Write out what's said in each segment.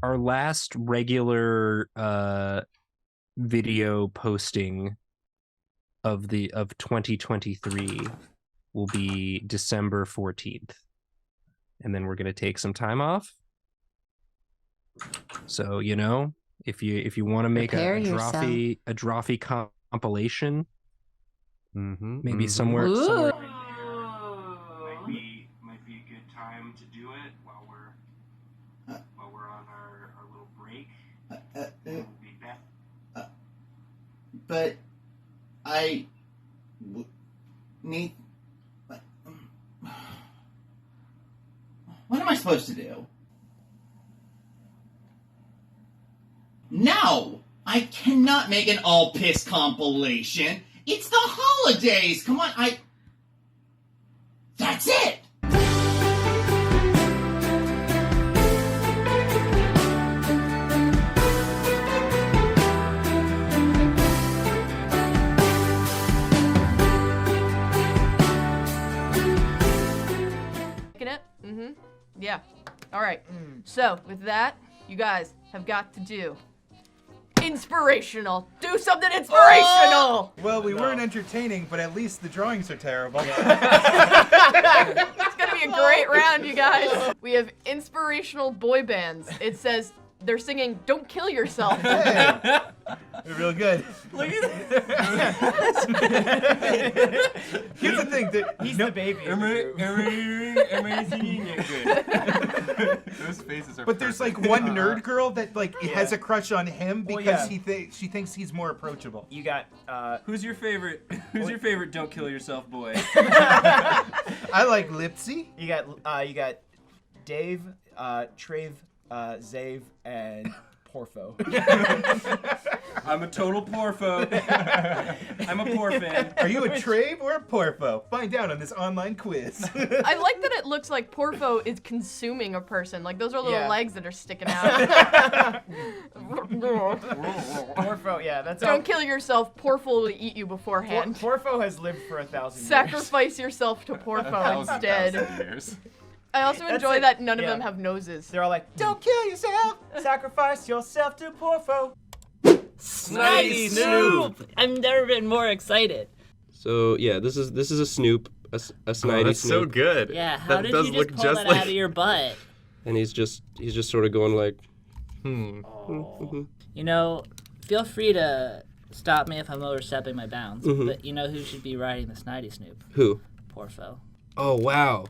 our last regular video posting of 2023 will be December 14th, and then we're gonna take some time off. So if you want to make a Drawfee compilation, maybe somewhere might be a good time to do it while we're on our little break. We'll be back. But I need. What am I supposed to do? No! I cannot make an all-piss compilation. It's the holidays! Come on, That's it! Yeah. All right. So, with that, you guys have got to do inspirational. Do something inspirational! Well, we weren't entertaining, but at least the drawings are terrible. It's gonna be a great round, you guys. We have inspirational boy bands. It says they're singing "Don't Kill Yourself." Hey, they're real good. Look at that. Here's the thing. He's the baby. Am I singing it good? Those faces are But there's like one nerd girl that has a crush on him because she thinks he's more approachable. You got who's your favorite? Who's your favorite? Don't kill yourself, boy. I like Lipsy. You got Dave, Trave, Zave, and Porfo. I'm a total Porfo. I'm a Porfan. Are you a Trave or a Porfo? Find out on this online quiz. I like that it looks like Porfo is consuming a person. Like those are little legs that are sticking out. Porfo, yeah, that's Don't kill yourself. Porfo will eat you beforehand. Porfo has lived for 1,000 years. Sacrifice yourself to Porfo instead. Years. I also enjoy that none of them have noses. They're all like, don't kill yourself! Sacrifice yourself to Porfo! Snidey Snoop! I've never been more excited. So yeah, this is a Snoop, a Snidey that's Snoop. so good. Yeah, how did does you look just pull that out of your butt? And he's just sort of going like, You know, feel free to stop me if I'm overstepping my bounds, but you know who should be riding the Snidey Snoop? Who? Porfo. Oh wow,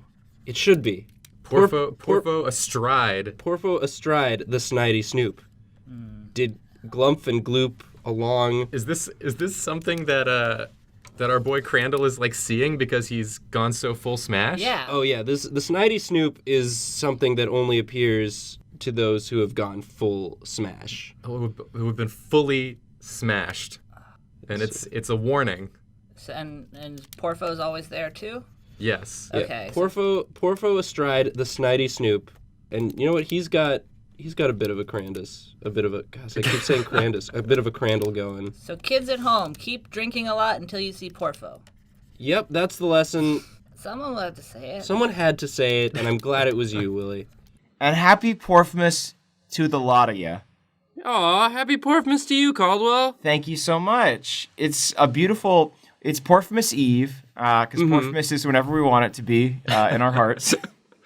it should be. Porfo astride. Porfo astride the Snidey Snoop. Did Glumph and Gloop along? Is this something that our boy Crandall is like seeing because he's gone so full smash? Yeah. Oh yeah, the Snidey Snoop is something that only appears to those who have gone full smash. Who have been fully smashed, and it's a warning. So, and Porfo's always there too? Yes. Okay. Porfo astride the Snidey Snoop, and you know what? He's got a bit of a Crandus, I keep saying Crandus, a bit of a Crandall going. So kids at home, keep drinking a lot until you see Porfo. Yep, that's the lesson. Someone will have to say it. Someone had to say it, and I'm glad it was you, Willie. And happy Porfmas to the lot of ya. Aw, happy Porfmas to you, Caldwell. Thank you so much. It's it's Porfmas Eve, because Porfmas is whenever we want it to be in our hearts.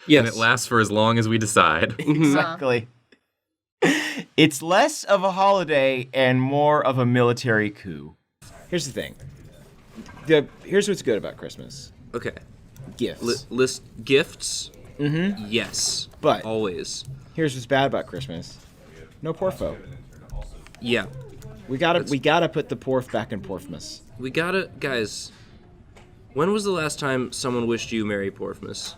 Yes. And it lasts for as long as we decide. Exactly. It's less of a holiday and more of a military coup. Here's the thing. Here's what's good about Christmas. Okay. Gifts. List gifts? Yes. But always. Here's what's bad about Christmas. No Porfo. Yeah. We gotta put the Porf back in Porfmas. Guys, when was the last time someone wished you Merry Porfmas?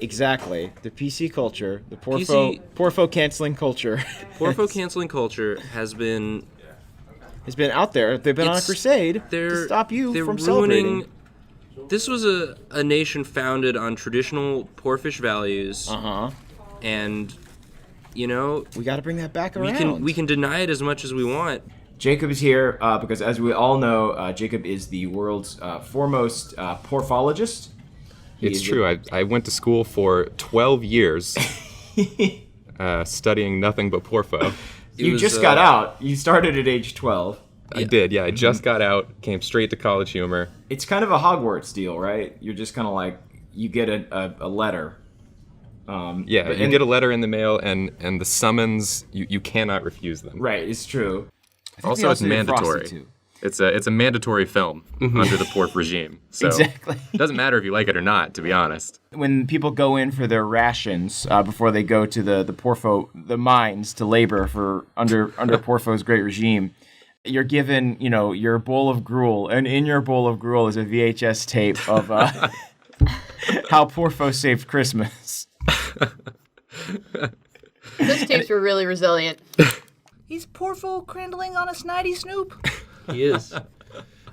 Exactly. The PC culture, the Porfo canceling culture. Porfo canceling culture has been out there. They've been on a crusade to stop you from celebrating. This was a nation founded on traditional Porfish values. And we got to bring that back around. We can deny it as much as we want. Jacob is here because, as we all know, Jacob is the world's foremost porphologist. It's true. I went to school for 12 years. studying nothing but Porfo. You just got out. You started at age 12. I did, yeah. I just got out, came straight to College Humor. It's kind of a Hogwarts deal, right? You're just kind of like, you get a letter. You get a letter in the mail, and the summons, you cannot refuse them. Right, it's true. Also, it's mandatory. It's a mandatory film under the Porf regime. So exactly. It doesn't matter if you like it or not, to be honest. When people go in for their rations before they go to the mines to labor for under Porfo's great regime, you're given, your bowl of gruel, and in your bowl of gruel is a VHS tape of how Porfo saved Christmas. Those tapes were really resilient. He's Porfo crandling on a snidey Snoop. He is.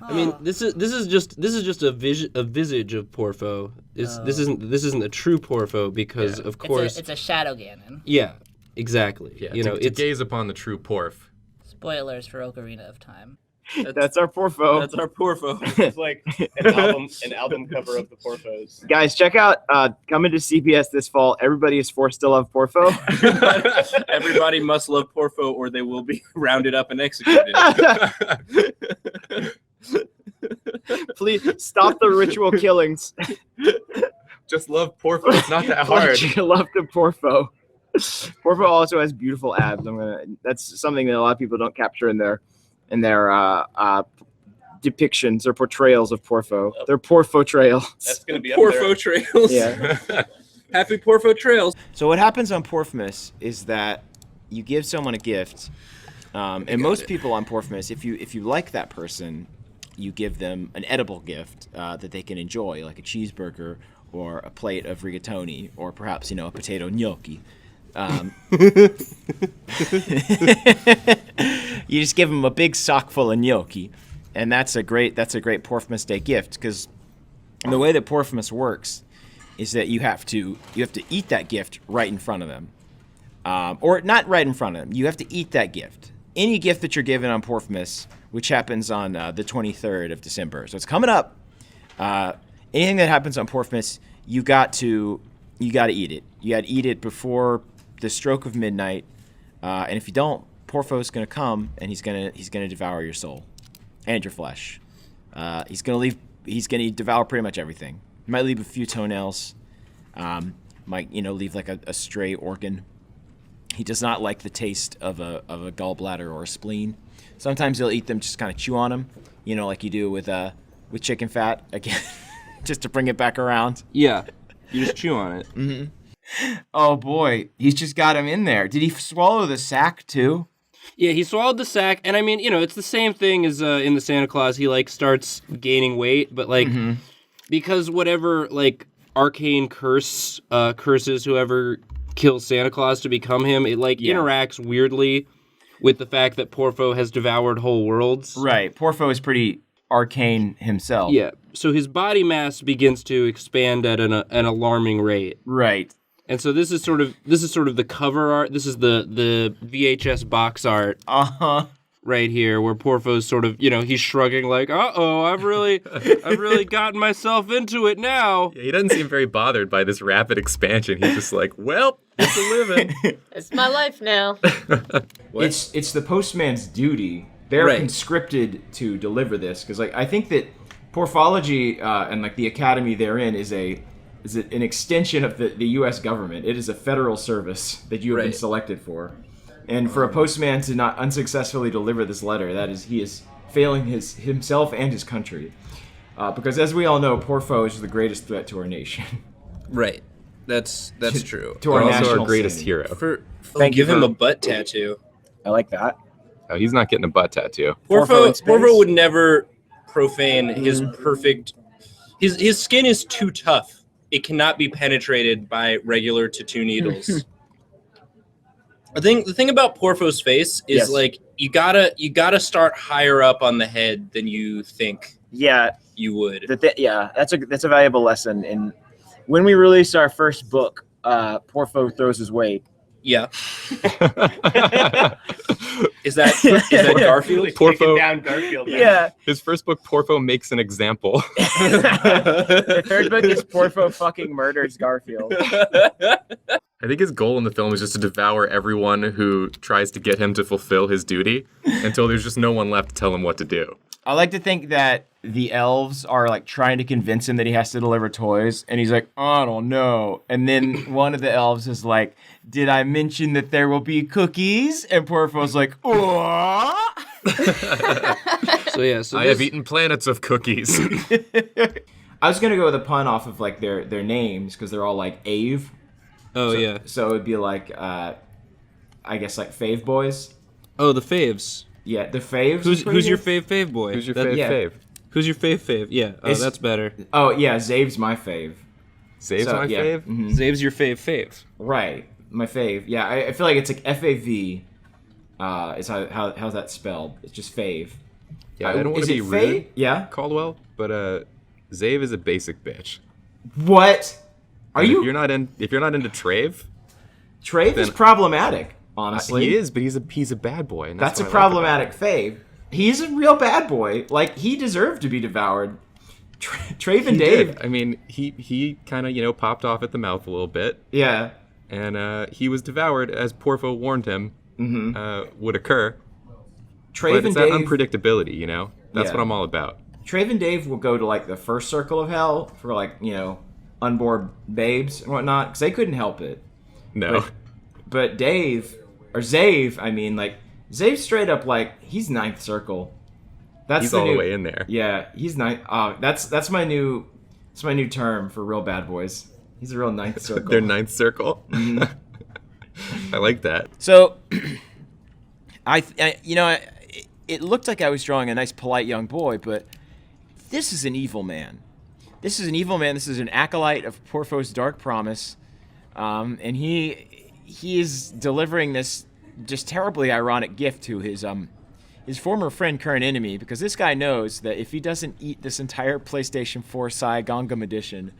I mean, this is just a visage of Porfo. This isn't a true Porfo because of course it's a shadow Ganon. Yeah, exactly. Yeah, to it's gaze upon the true Porf. Spoilers for Ocarina of Time. That's our Porfo. That's our Porfo. It's like an album cover of the Porfos. Guys, check out coming to CBS this fall. Everybody is forced to love Porfo. Everybody must love Porfo, or they will be rounded up and executed. Please stop the ritual killings. Just love Porfo. It's not that hard. Love the Porfo. Porfo also has beautiful abs. That's something that a lot of people don't capture in their depictions or portrayals of Porfo. They're Porfo trails. That's gonna be up Porfo there. trails. Yeah. Happy Porfo trails. So what happens on Porfmas is that you give someone a gift, and most people on Porfmas, if you like that person, you give them an edible gift that they can enjoy, like a cheeseburger or a plate of rigatoni, or perhaps a potato gnocchi. You just give them a big sock full of gnocchi, and that's a great Porfmas Day gift, because the way that Porfmas works is that you have to eat that gift right in front of them, or not right in front of them. You have to eat that gift. Any gift that you're given on Porfmas, which happens on the 23rd of December, so it's coming up. Anything that happens on Porfmas, you got to eat it. You got to eat it before the stroke of midnight, and if you don't, Porfo's gonna come and he's gonna devour your soul and your flesh. He's gonna devour pretty much everything. He might leave a few toenails. Might leave like a stray organ. He does not like the taste of a gallbladder or a spleen. Sometimes he'll eat them, just kind of chew on them, like you do with chicken fat again, just to bring it back around. Yeah, you just chew on it. Mm-hmm. Oh boy, he's just got him in there. Did he swallow the sack too? Yeah, he swallowed the sack, and I mean, it's the same thing as in the Santa Claus. He starts gaining weight, but because whatever arcane curses whoever kills Santa Claus to become him, it interacts weirdly with the fact that Porfo has devoured whole worlds. Right, Porfo is pretty arcane himself. Yeah, so his body mass begins to expand at an alarming rate. Right. And so this is sort of the cover art. This is the VHS box art. Right here, where Porfo's sort of, he's shrugging like, I've really gotten myself into it now. Yeah, he doesn't seem very bothered by this rapid expansion. He's just like, well, it's a living. It's my life now. It's the postman's duty. They're conscripted to deliver this, because I think that Porfology and the academy therein is an extension of the U.S. government. It is a federal service that you have been selected for. And for a postman to not unsuccessfully deliver this letter, he is failing himself and his country. Because as we all know, Porfo is the greatest threat to our nation. Right. That's true. To our also national our greatest sanity. hero. Give him a butt tattoo. I like that. Oh, he's not getting a butt tattoo. Porfo would never profane his perfect. His skin is too tough. It cannot be penetrated by regular tattoo needles. The thing about Porfo's face is you gotta start higher up on the head than you think. Yeah, you would. That's a valuable lesson. And when we release our first book, Porfo throws his weight. Yeah. Is that Garfield? Porfo down Garfield. Yeah. His first book, Porfo makes an example. The third book is Porfo fucking murders Garfield. I think his goal in the film is just to devour everyone who tries to get him to fulfill his duty until there's just no one left to tell him what to do. I like to think that the elves are like trying to convince him that he has to deliver toys, and he's like, I don't know. And then one of the elves is like, did I mention that there will be cookies? And Porfo's like, oh. So yeah, so I have eaten planets of cookies. I was gonna go with a pun off of like their names because they're all like Ave. Oh yeah. So it'd be like, I guess like Fave Boys. Oh, the faves. Yeah, the Faves. Who's your fave boy? Who's your That- fave? Who's your fave? Yeah, that's better. Oh yeah, Zave's my fave. Zave's So, my yeah. fave? Mhm. Zave's your fave. Right, my fave. Yeah, I feel like it's like FAV. Is how's that spelled? It's just fave. Yeah, I don't want is to be it rude, Fave? Yeah. Caldwell, but Zave is a basic bitch. What? Are And you? If you're not into Trave, Trave is then- problematic. Honestly, he is, but he's a bad boy. And That's a what I like about problematic fave. He's a real bad boy. Like he deserved to be devoured. Trave him. and He Dave. did. I mean, he kind of popped off at the mouth a little bit. Yeah. And he was devoured as Porfo warned him would occur. Trave But and it's that Dave. unpredictability, That's Yeah. what I'm all about. Trave and Dave will go to like the first circle of hell for like unborn babes and whatnot because they couldn't help it. No. But Dave or Zave, I mean, like Zave's straight up like he's ninth circle. He's all the way in there. Yeah, he's ninth. That's my new term for real bad boys. He's a real ninth circle. Their ninth circle. Mm-hmm. I like that. So, it looked like I was drawing a nice, polite young boy, but this is an evil man. This is an evil man. This is an acolyte of Porfo's dark promise, and he is delivering this just terribly ironic gift to his former friend, current enemy, because this guy knows that if he doesn't eat this entire PlayStation 4 Sai Gangnam Edition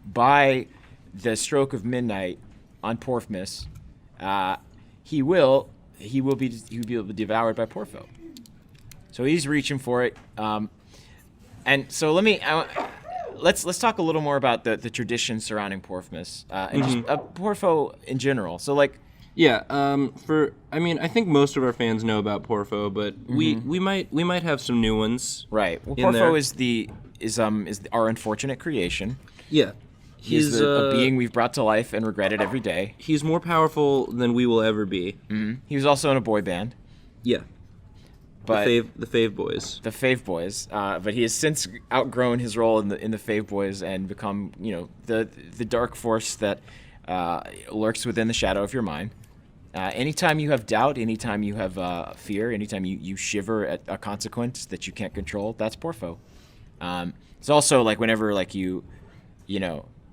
by the stroke of midnight on Porfmas, he will be devoured by Porfo. So he's reaching for it. And so let's talk a little more about the tradition surrounding Porfmas and just Porfo in general. So like. Yeah, I think most of our fans know about Porfo, but we might have some new ones. Right. Well, in Porfo there. is our unfortunate creation. Yeah. He's a being we've brought to life and regretted every day. He's more powerful than we will ever be. He was also in a boy band. Yeah. But the Fave Boys. The Fave Boys. But he has since outgrown his role in the Fave Boys and become, the dark force that lurks within the shadow of your mind. Anytime you have doubt, anytime you have fear, anytime you shiver at a consequence that you can't control, that's Porfo. It's also like whenever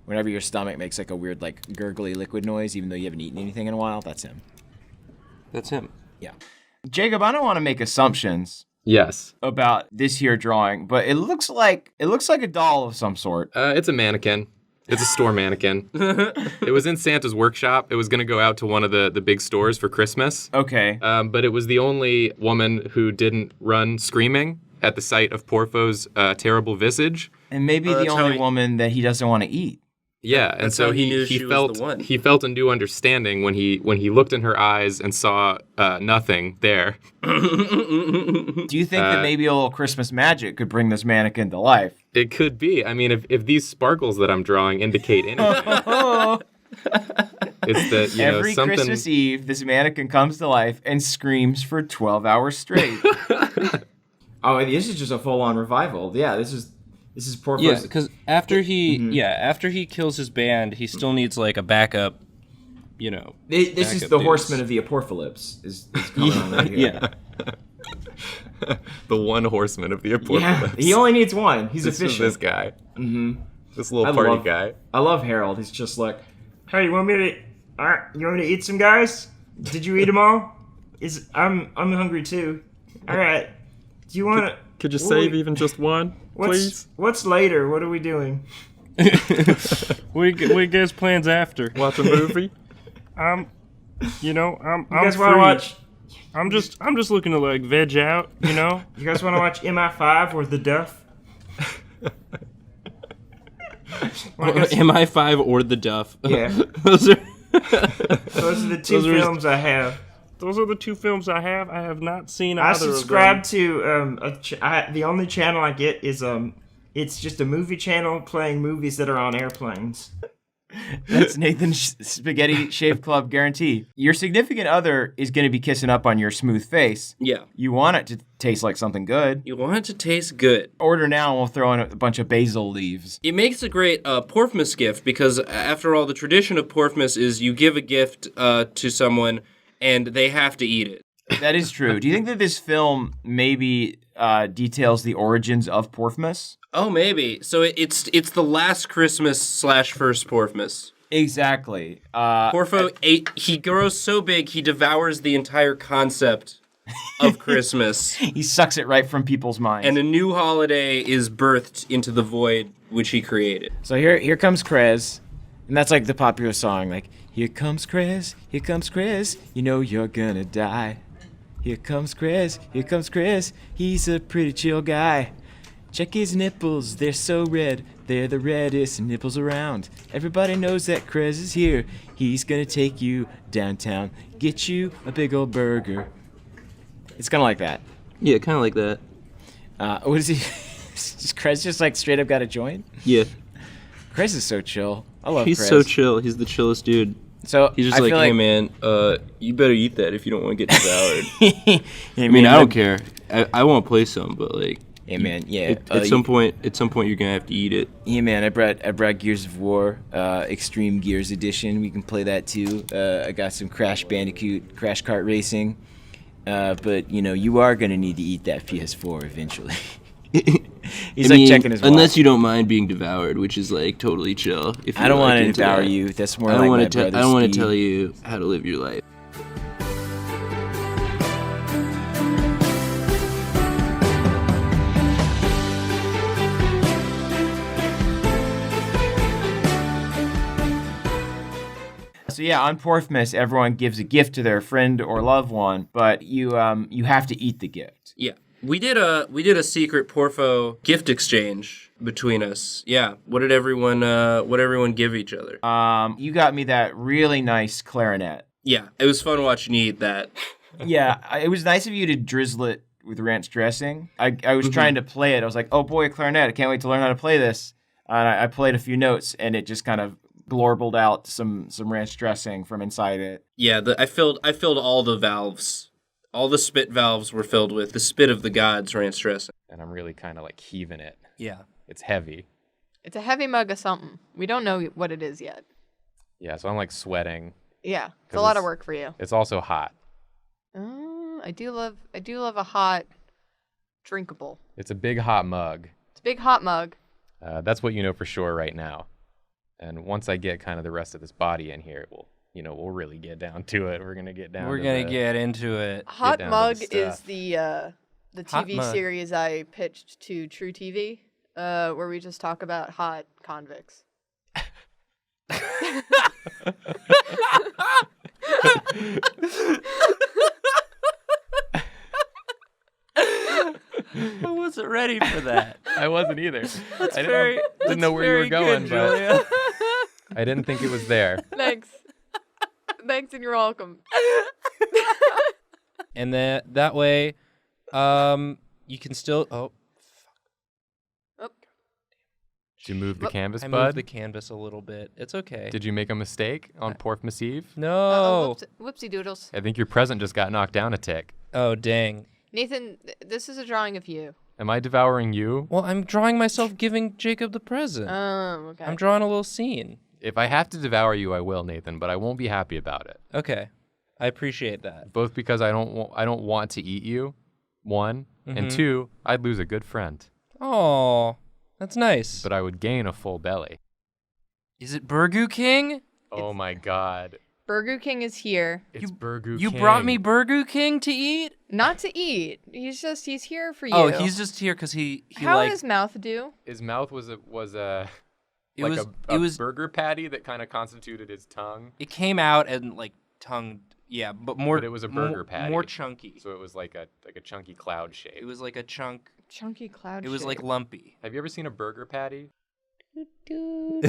whenever your stomach makes like a weird like gurgly liquid noise, even though you haven't eaten anything in a while, that's him. That's him. Yeah. Jacob, I don't want to make assumptions. Yes. About this here drawing, but it looks like a doll of some sort. It's a mannequin. It's a store mannequin. It was in Santa's workshop. It was going to go out to one of the big stores for Christmas. Okay. But it was the only woman who didn't run screaming at the sight of Porfo's terrible visage. And maybe the only woman that he doesn't want to eat. Yeah, and so he felt a new understanding when he looked in her eyes and saw nothing there. Do you think that maybe a little Christmas magic could bring this mannequin to life? It could be. I mean, if these sparkles that I'm drawing indicate anything, it's that every something. Christmas Eve, this mannequin comes to life and screams for 12 hours straight. Oh, this is just a full-on revival. Yeah, this is Porfo's. Yeah, because after he kills his band, he still needs like a backup. This is the Horseman of the Apocalypse is coming on right here. Yeah. The one horseman of the Apocalypse. Yeah, he only needs one. He's efficient. This guy. Mm-hmm. This little party guy. I love Harold. He's just like, hey, you want me to eat some, guys? Did you eat them all? I'm hungry too. All right. Do you want to? Could you save even just one, please? What's later? What are we doing? What you guys plans after? Watch a movie? I'm you guys free. Want to watch? I'm just looking to like veg out, You guys want to watch MI5 or The Duff? MI5 or The Duff. Yeah. Those are Those are the two films I have. Those are the two films I have. I have not seen I either subscribe of them. to the only channel I get is it's just a movie channel playing movies that are on airplanes. That's Nathan's Spaghetti Shave Club guarantee. Your significant other is going to be kissing up on your smooth face. Yeah. You want it to taste like something good. You want it to taste good. Order now and we'll throw in a bunch of basil leaves. It makes a great Porfmas gift because, after all, the tradition of Porfmas is you give a gift to someone and they have to eat it. That is true. Do you think that this film maybe details the origins of Porfmas? Oh, maybe. So it's the last Christmas / first Porfmas. Exactly. Porfo he grows so big he devours the entire concept of Christmas. He sucks it right from people's minds. And a new holiday is birthed into the void which he created. So here comes Krez, and that's like the popular song, like, here comes Krez, you know you're gonna die. Here comes Krez, he's a pretty chill guy. Check his nipples, they're so red, they're the reddest nipples around. Everybody knows that Krez is here, he's gonna take you downtown, get you a big old burger. It's kind of like that. Yeah, kind of like that. What is he? Is Krez just like straight up got a joint? Yeah. Krez is so chill. I love Krez. He's so chill. He's the chillest dude. So he's just I like, feel hey man, you better eat that if you don't want to get devoured. Hey, I mean, I don't care. I want to play some, but like, hey man, yeah. At some point, you're gonna have to eat it. Yeah man, I brought Gears of War, Extreme Gears Edition. We can play that too. I got some Crash Bandicoot, Crash Kart Racing. But you know, you are gonna need to eat that PS4 eventually. He's checking his watch. Unless you don't mind being devoured, which is like totally chill. If I don't want to devour you. That's more like my brother's I don't want to tell you how to live your life. So yeah, on Porfmas, everyone gives a gift to their friend or loved one, but you have to eat the gift. Yeah. We did a secret Porfo gift exchange between us. Yeah. What did everyone give each other? You got me that really nice clarinet. Yeah, it was fun watching you eat that. Yeah, it was nice of you to drizzle it with ranch dressing. I was trying to play it. I was like, oh boy, a clarinet. I can't wait to learn how to play this. And I played a few notes, and it just kind of glorbled out some ranch dressing from inside it. Yeah, I filled all the valves. All the spit valves were filled with the spit of the gods ranch dressing. And I'm really kind of like heaving it. Yeah. It's heavy. It's a heavy mug of something. We don't know what it is yet. Yeah, so I'm like sweating. Yeah, it's a lot of work for you. It's also hot. I do love a hot, drinkable. It's a big hot mug. It's a big hot mug. That's what you know for sure right now. And once I get kind of the rest of this body in here, we'll really get down to it. We're gonna get down. We're gonna get into it. Hot Mug is the TV Mug. series I pitched to True TV, where we just talk about hot convicts. I wasn't ready for that. I wasn't either. That's I didn't know where you were going, but I didn't think it was there. Thanks. Thanks, and you're welcome. And that way, you can still. Oh, Did you move the canvas, I bud? moved the canvas a little bit. It's okay. Did you make a mistake on Porfmas Eve? No. Whoopsie doodles. I think your present just got knocked down a tick. Oh, dang. Nathan, this is a drawing of you. Am I devouring you? Well, I'm drawing myself giving Jacob the present. Oh, okay. I'm drawing a little scene. If I have to devour you, I will, Nathan, but I won't be happy about it. Okay. I appreciate that. Both because I don't want to eat you, one, and two, I'd lose a good friend. Oh, that's nice. But I would gain a full belly. Is it Burger King? Oh my God. Burger King is here. It's Burger King. You brought me Burger King to eat? Not to eat. He's here for you. Oh, he's just here because he How did his mouth do? His mouth was a burger patty that kind of constituted his tongue. It came out and like tongue, yeah, but it was a burger patty. More chunky. So it was like a chunky cloud shape. It was like a chunky cloud. It was like lumpy. Have you ever seen a burger patty? Oh,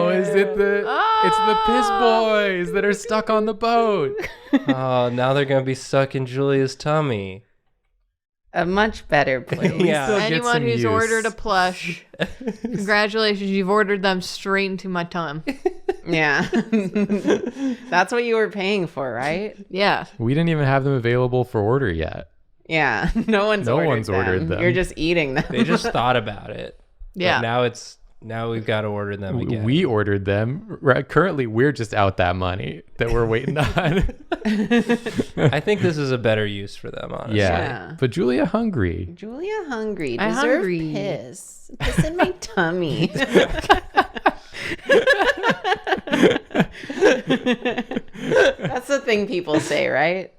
is it the? It's the piss boys that are stuck on the boat. Oh, now they're gonna be stuck in Julia's tummy. A much better place. Yeah. Anyone who's ordered a plush, congratulations, you've ordered them straight into my tongue. Yeah. That's what you were paying for, right? Yeah. We didn't even have them available for order yet. Yeah. No one's ordered them. You're just eating them. They just thought about it. Yeah. But now we've got to order them again. We ordered them. Right, currently, we're just out that money that we're waiting on. I think this is a better use for them, honestly. Yeah. But Julia hungry. Julia hungry. I'm Deserve hungry. piss. Piss in my tummy. That's the thing people say, right?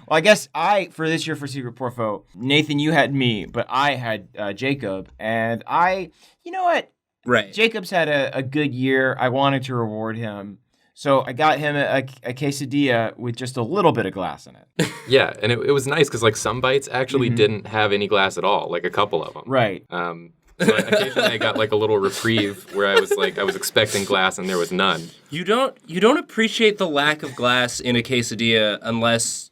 Well, I guess for this year for Secret Porfo, Nathan, you had me, but I had Jacob. And you know what? Right. Jacob's had a good year. I wanted to reward him. So I got him a quesadilla with just a little bit of glass in it. Yeah, and it was nice because like some bites actually didn't have any glass at all, like a couple of them. Right. So occasionally I got like a little reprieve where I was expecting glass and there was none. You don't appreciate the lack of glass in a quesadilla unless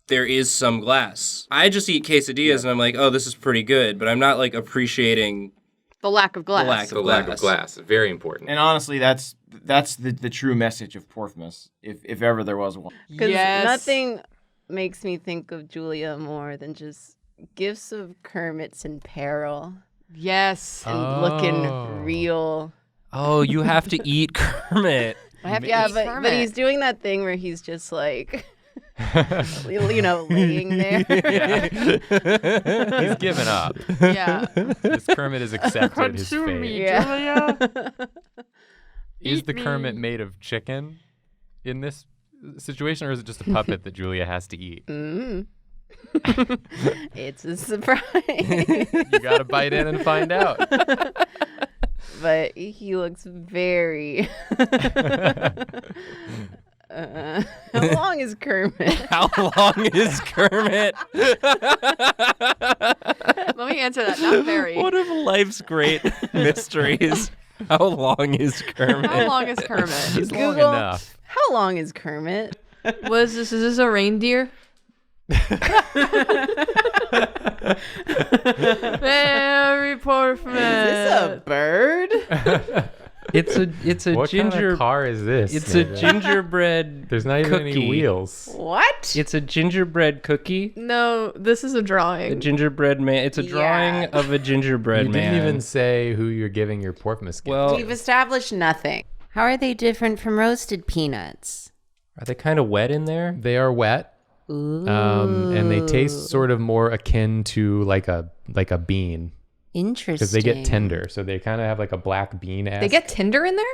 there is some glass. I just eat quesadillas and I'm like, oh, this is pretty good, but I'm not like appreciating The lack of glass. The lack of glass. Very important. And honestly, that's the true message of Porfmas, if ever there was one. Because nothing makes me think of Julia more than just gifts of Kermits in peril. Yes. And looking real. Oh, you have to eat Kermit. I have to Yeah, eat but Kermit. he's doing that thing where he's just like, laying there. He's given up. Yeah. This Kermit has accepted his Consume fate. me, Julia. Is the Kermit made of chicken in this situation, or is it just a puppet that Julia has to eat? It's a surprise. You gotta bite in and find out. But he looks very... how long is Kermit? How long is Kermit? Let me answer that. Not very. One of life's great mysteries. How long is Kermit? How long is Kermit? He's long Google, enough. how long is Kermit? What is this? Is this a reindeer? Very Porfmas. Is this a bird? It's a What ginger kind of car is this? It's Nathan? a gingerbread. There's not even cookie. any wheels. What? It's a gingerbread cookie. No, this is a A drawing. gingerbread man. It's a drawing of a gingerbread You man. didn't even say who you're giving your Porfmas gift. Well, We've established nothing. How are they different from roasted peanuts? are they kind of wet in there? They are wet. And they taste sort of more akin to like a bean. Interesting. Because they get tender, so they kind of have like a black bean. They get Tinder in there?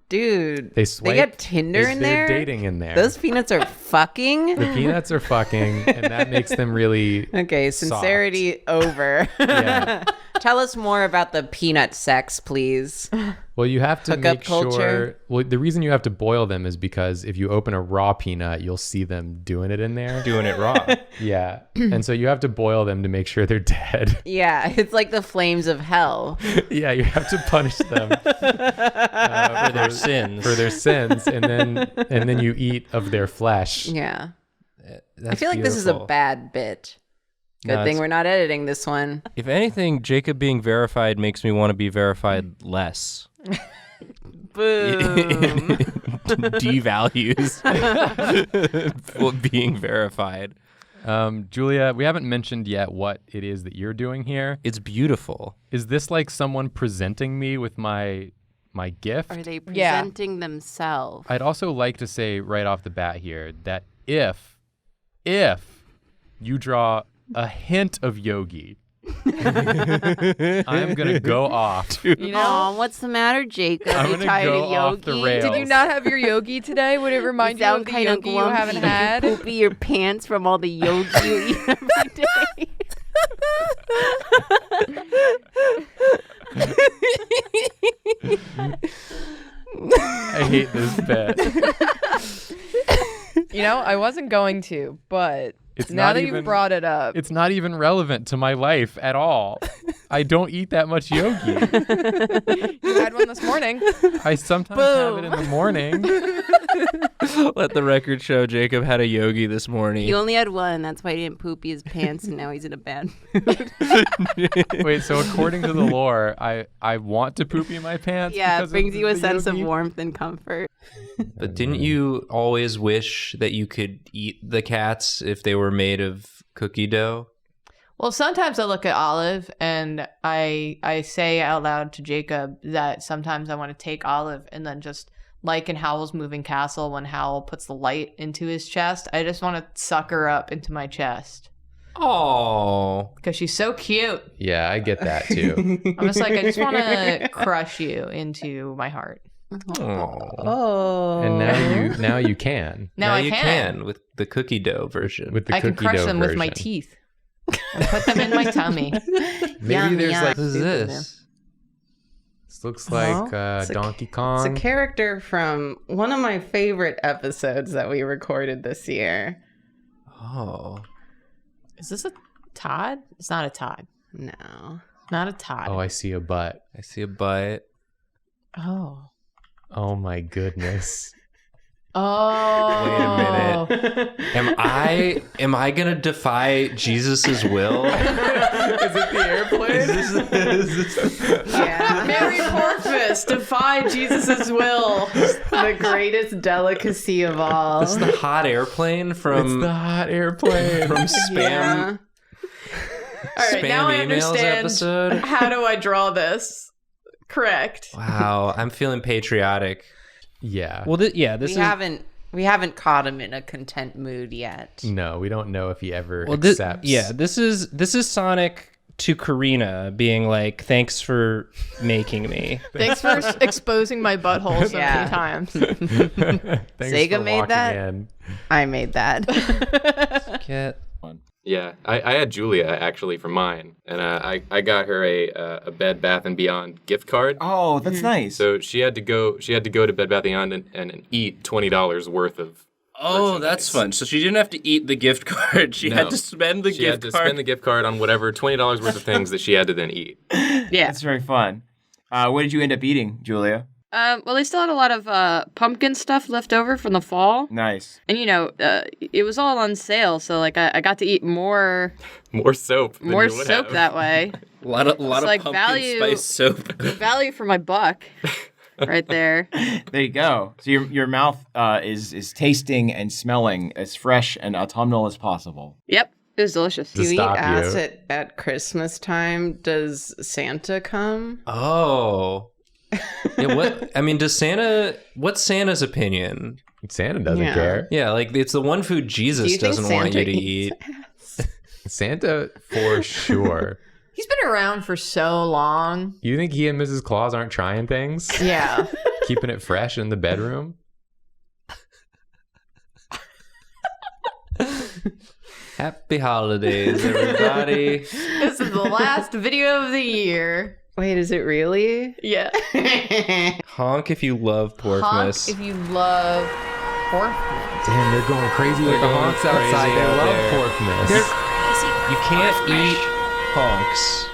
Dude, They swipe. they get Tinder in They're there? dating in there. Those peanuts are fucking? The peanuts are fucking, and that makes them really. Okay, sincerity over. Yeah. Tell us more about the peanut sex, please. Well, you have to Hookup make culture? sure. Well, the reason you have to boil them is because if you open a raw peanut, you'll see them doing it in there. Doing it raw. Yeah, and so you have to boil them to make sure they're dead. Yeah, it's like the flames of hell. Yeah, you have to punish them For their sins. for their sins, and then you eat of their flesh. Yeah. That's I feel like this is a beautiful. bad bit. Good No, thing it's- we're not editing this one. If anything, Jacob being verified makes me want to be verified less. Boom. Devalues being verified. Julia, we haven't mentioned yet what it is that you're doing here. It's beautiful. Is this like someone presenting me with my gift? Are they presenting themselves? I'd also like to say right off the bat here that if you draw a hint of Yogi, I'm gonna go off. You know, what's the matter, Jacob? I'm Are you gonna tired go of off the Yogi? rails. Did you not have your yogi today? Would it remind you of sound the kind of yogi you haven't grumpy. had? Did you poopy your pants from all the yogi you eat every day? I hate this bit. You know, I wasn't going to, but It's Now not that even, you've brought it up. It's not even relevant to my life at all. I don't eat that much yogi. You had one this morning. I sometimes have it in the morning. Let the record show Jacob had a yogi this morning. He only had one. That's why he didn't poopy his pants, and now he's in a bad mood. Wait, so according to the lore, I want to poopy my pants? Yeah, because it brings of you a the sense of yogi? warmth and comfort. But didn't you always wish that you could eat the cats if they were made of cookie dough? Well, sometimes I look at Olive and I say out loud to Jacob that sometimes I want to take Olive and then just like in Howl's Moving Castle when Howl puts the light into his chest, I just want to suck her up into my chest. Oh, because she's so cute. Yeah, I get that too. I'm just like, I just want to crush you into my heart. Oh. And now you can. Now I you can. with the cookie dough version. With the I can cookie crush dough them with my version. teeth and put them in my tummy. Maybe there's like What is this? This looks like It's a- Donkey It's Kong. a character from one of my favorite episodes that we recorded this year. Oh. Is this a Todd? It's not a Todd. No. Not a Todd. Oh, I see a butt. I see a butt. Oh. Oh my goodness. Oh. Wait a minute. Am I gonna defy Jesus's will? Is it the airplane? Yeah. Mary Porfmas, defy Jesus' will. The greatest delicacy of all. This is the hot airplane from It's the hot airplane. from spam. Yeah. All right, Spam now I emails understand. episode. How do I draw this? Correct. Wow, I'm feeling patriotic. Yeah. Well, this We haven't caught him in a content mood yet. No, we don't know if he ever well, accepts. this is Sonic to Karina being like, "Thanks for making me." Thanks for exposing my butthole so Yeah. many times. Thanks Sega for made walking that? in. I made that. Get Yeah, I had Julia actually for mine, and I got her a Bed Bath and Beyond gift card. Oh, that's nice. So she had to go to Bed Bath and Beyond and eat $20 worth of. Oh, that's fun. So she didn't have to eat the gift card. She had to spend the She gift had to card. spend the gift card on whatever $20 worth of things that she had to then eat. Yeah. That's very fun. What did you end up eating, Julia? Well, they still had a lot of pumpkin stuff left over from the fall. Nice. And, it was all on sale, so, like, I got to eat more soap. than more you would soap have. that way. A lot of like pumpkin value- spice soap. Value for my buck right there. There you go. So your mouth is tasting and smelling as fresh and autumnal as possible. Yep, it was delicious. Do you eat ass at Christmas time? Does Santa come? Oh. Yeah, what's Santa's opinion? Santa doesn't Yeah. care. Yeah, like it's the one food Do Jesus you think doesn't want you Santa to eat. Santa for sure. He's been around for so long. You think he and Mrs. Claus aren't trying things? Yeah. Keeping it fresh in the bedroom? Happy holidays, everybody. This is the last video of the year. Wait, is it really? Yeah. Honk if you love Honk Porfmas. if you love Porfmas. Damn, they're going crazy with the honks outside. They love Porfmas. You can't eat honks